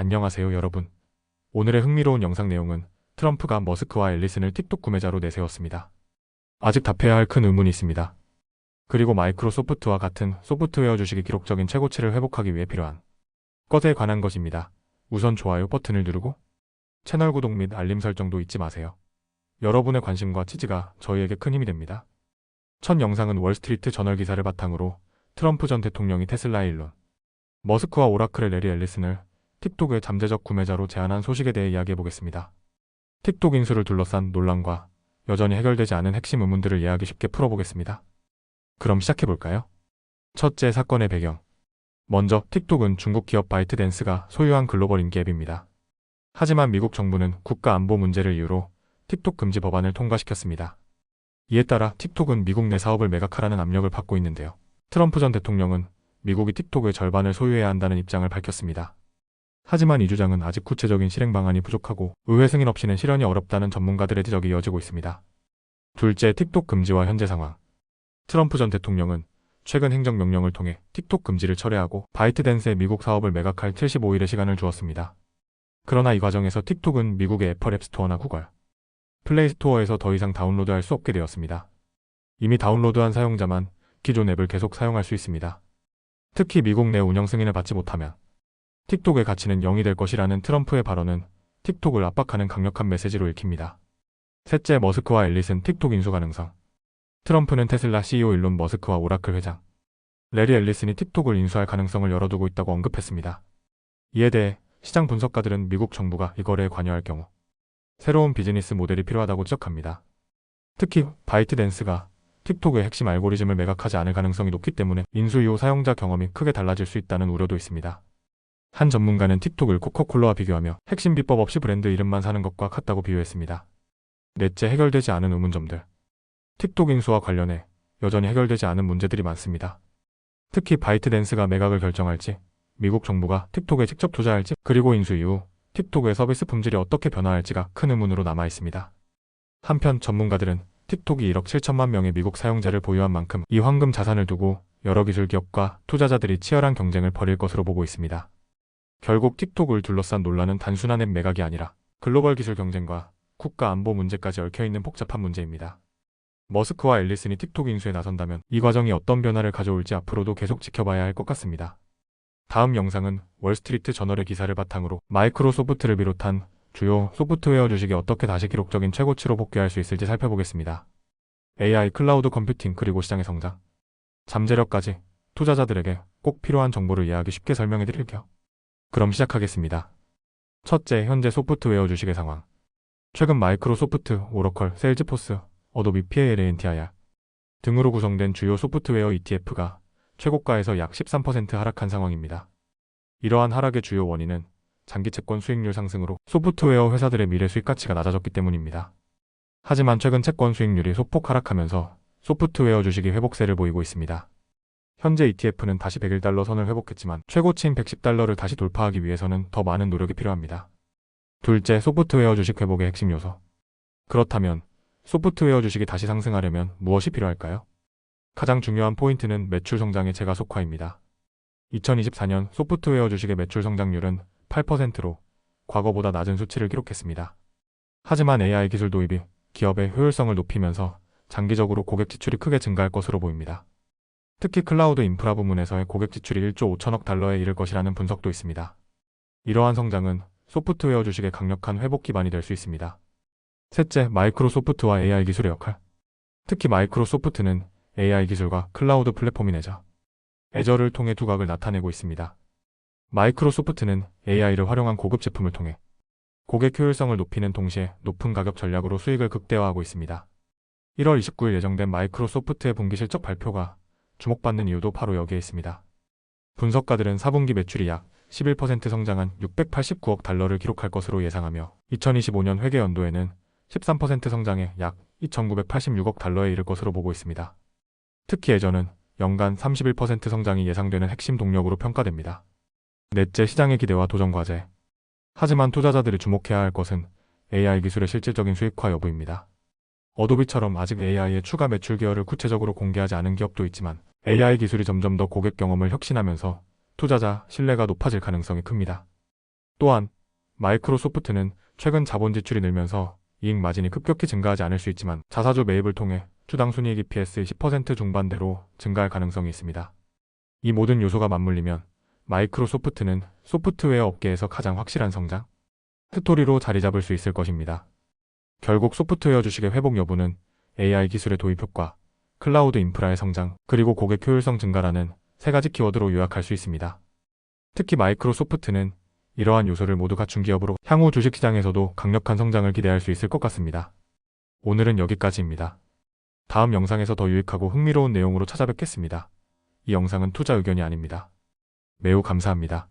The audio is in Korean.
안녕하세요 여러분. 오늘의 흥미로운 영상 내용은 트럼프가 머스크와 앨리슨을 틱톡 구매자로 내세웠습니다. 아직 답해야 할 큰 의문이 있습니다. 그리고 마이크로소프트와 같은 소프트웨어 주식의 기록적인 최고치를 회복하기 위해 필요한 것에 관한 것입니다. 우선 좋아요 버튼을 누르고 채널 구독 및 알림 설정도 잊지 마세요. 여러분의 관심과 지지가 저희에게 큰 힘이 됩니다. 첫 영상은 월스트리트 저널 기사를 바탕으로 트럼프 전 대통령이 테슬라의 일론 머스크와 오라클의 레리 앨리슨을 틱톡의 잠재적 구매자로 제안한 소식에 대해 이야기해보겠습니다. 틱톡 인수를 둘러싼 논란과 여전히 해결되지 않은 핵심 의문들을 이해하기 쉽게 풀어보겠습니다. 그럼 시작해볼까요? 첫째, 사건의 배경. 먼저 틱톡은 중국 기업 바이트댄스가 소유한 글로벌 인기 앱입니다. 하지만 미국 정부는 국가 안보 문제를 이유로 틱톡 금지 법안을 통과시켰습니다. 이에 따라 틱톡은 미국 내 사업을 매각하라는 압력을 받고 있는데요. 트럼프 전 대통령은 미국이 틱톡의 절반을 소유해야 한다는 입장을 밝혔습니다. 하지만 이 주장은 아직 구체적인 실행 방안이 부족하고 의회 승인 없이는 실현이 어렵다는 전문가들의 지적이 이어지고 있습니다. 둘째, 틱톡 금지와 현재 상황. 트럼프 전 대통령은 최근 행정명령을 통해 틱톡 금지를 철회하고 바이트댄스의 미국 사업을 매각할 75일의 시간을 주었습니다. 그러나 이 과정에서 틱톡은 미국의 애플 앱스토어나 구글 플레이 스토어에서 더 이상 다운로드할 수 없게 되었습니다. 이미 다운로드한 사용자만 기존 앱을 계속 사용할 수 있습니다. 특히 미국 내 운영 승인을 받지 못하면 틱톡의 가치는 0이 될 것이라는 트럼프의 발언은 틱톡을 압박하는 강력한 메시지로 읽힙니다. 셋째, 머스크와 앨리슨 틱톡 인수 가능성. 트럼프는 테슬라 CEO 일론 머스크와 오라클 회장 레리 앨리슨이 틱톡을 인수할 가능성을 열어두고 있다고 언급했습니다. 이에 대해 시장 분석가들은 미국 정부가 이 거래에 관여할 경우 새로운 비즈니스 모델이 필요하다고 지적합니다. 특히 바이트댄스가 틱톡의 핵심 알고리즘을 매각하지 않을 가능성이 높기 때문에 인수 이후 사용자 경험이 크게 달라질 수 있다는 우려도 있습니다. 한 전문가는 틱톡을 코카콜라와 비교하며 핵심 비법 없이 브랜드 이름만 사는 것과 같다고 비유했습니다. 넷째, 해결되지 않은 의문점들. 틱톡 인수와 관련해 여전히 해결되지 않은 문제들이 많습니다. 특히 바이트댄스가 매각을 결정할지, 미국 정부가 틱톡에 직접 투자할지, 그리고 인수 이후 틱톡의 서비스 품질이 어떻게 변화할지가 큰 의문으로 남아 있습니다. 한편 전문가들은 틱톡이 1억 7천만 명의 미국 사용자를 보유한 만큼 이 황금 자산을 두고 여러 기술 기업과 투자자들이 치열한 경쟁을 벌일 것으로 보고 있습니다. 결국 틱톡을 둘러싼 논란은 단순한 앱 매각이 아니라 글로벌 기술 경쟁과 국가 안보 문제까지 얽혀있는 복잡한 문제입니다. 머스크와 앨리슨이 틱톡 인수에 나선다면 이 과정이 어떤 변화를 가져올지 앞으로도 계속 지켜봐야 할 것 같습니다. 다음 영상은 월스트리트 저널의 기사를 바탕으로 마이크로소프트를 비롯한 주요 소프트웨어 주식이 어떻게 다시 기록적인 최고치로 복귀할 수 있을지 살펴보겠습니다. AI, 클라우드 컴퓨팅, 그리고 시장의 성장, 잠재력까지 투자자들에게 꼭 필요한 정보를 이해하기 쉽게 설명해 드릴게요. 그럼 시작하겠습니다. 첫째, 현재 소프트웨어 주식의 상황. 최근 마이크로소프트, 오러클, 세일즈포스, 어도비, PALANTIR 등으로 구성된 주요 소프트웨어 ETF가 최고가에서 약 13% 하락한 상황입니다. 이러한 하락의 주요 원인은 장기 채권 수익률 상승으로 소프트웨어 회사들의 미래 수익 가치가 낮아졌기 때문입니다. 하지만 최근 채권 수익률이 소폭 하락하면서 소프트웨어 주식이 회복세를 보이고 있습니다. 현재 ETF는 다시 101달러 선을 회복했지만 최고치인 110달러를 다시 돌파하기 위해서는 더 많은 노력이 필요합니다. 둘째, 소프트웨어 주식 회복의 핵심 요소. 그렇다면 소프트웨어 주식이 다시 상승하려면 무엇이 필요할까요? 가장 중요한 포인트는 매출 성장의 재가속화입니다. 2024년 소프트웨어 주식의 매출 성장률은 8%로 과거보다 낮은 수치를 기록했습니다. 하지만 AI 기술 도입이 기업의 효율성을 높이면서 장기적으로 고객 지출이 크게 증가할 것으로 보입니다. 특히 클라우드 인프라 부문에서의 고객 지출이 1조 5천억 달러에 이를 것이라는 분석도 있습니다. 이러한 성장은 소프트웨어 주식의 강력한 회복 기반이 될 수 있습니다. 셋째, 마이크로소프트와 AI 기술의 역할. 특히 마이크로소프트는 AI 기술과 클라우드 플랫폼인 애저를 통해 두각을 나타내고 있습니다. 마이크로소프트는 AI를 활용한 고급 제품을 통해 고객 효율성을 높이는 동시에 높은 가격 전략으로 수익을 극대화하고 있습니다. 1월 29일 예정된 마이크로소프트의 분기 실적 발표가 주목받는 이유도 바로 여기에 있습니다. 분석가들은 4분기 매출이 약 11% 성장한 689억 달러를 기록할 것으로 예상하며 2025년 회계 연도에는 13% 성장해 약 2,986억 달러에 이를 것으로 보고 있습니다. 특히 애저는 연간 31% 성장이 예상되는 핵심 동력으로 평가됩니다. 넷째, 시장의 기대와 도전 과제. 하지만 투자자들이 주목해야 할 것은 AI 기술의 실질적인 수익화 여부입니다. 어도비처럼 아직 AI의 추가 매출 기여를 구체적으로 공개하지 않은 기업도 있지만 AI 기술이 점점 더 고객 경험을 혁신하면서 투자자 신뢰가 높아질 가능성이 큽니다. 또한 마이크로소프트는 최근 자본 지출이 늘면서 이익 마진이 급격히 증가하지 않을 수 있지만 자사주 매입을 통해 주당 순이익 EPS 10% 중반대로 증가할 가능성이 있습니다. 이 모든 요소가 맞물리면 마이크로소프트는 소프트웨어 업계에서 가장 확실한 성장 스토리로 자리 잡을 수 있을 것입니다. 결국 소프트웨어 주식의 회복 여부는 AI 기술의 도입 효과, 클라우드 인프라의 성장, 그리고 고객 효율성 증가라는 세 가지 키워드로 요약할 수 있습니다. 특히 마이크로소프트는 이러한 요소를 모두 갖춘 기업으로 향후 주식시장에서도 강력한 성장을 기대할 수 있을 것 같습니다. 오늘은 여기까지입니다. 다음 영상에서 더 유익하고 흥미로운 내용으로 찾아뵙겠습니다. 이 영상은 투자 의견이 아닙니다. 매우 감사합니다.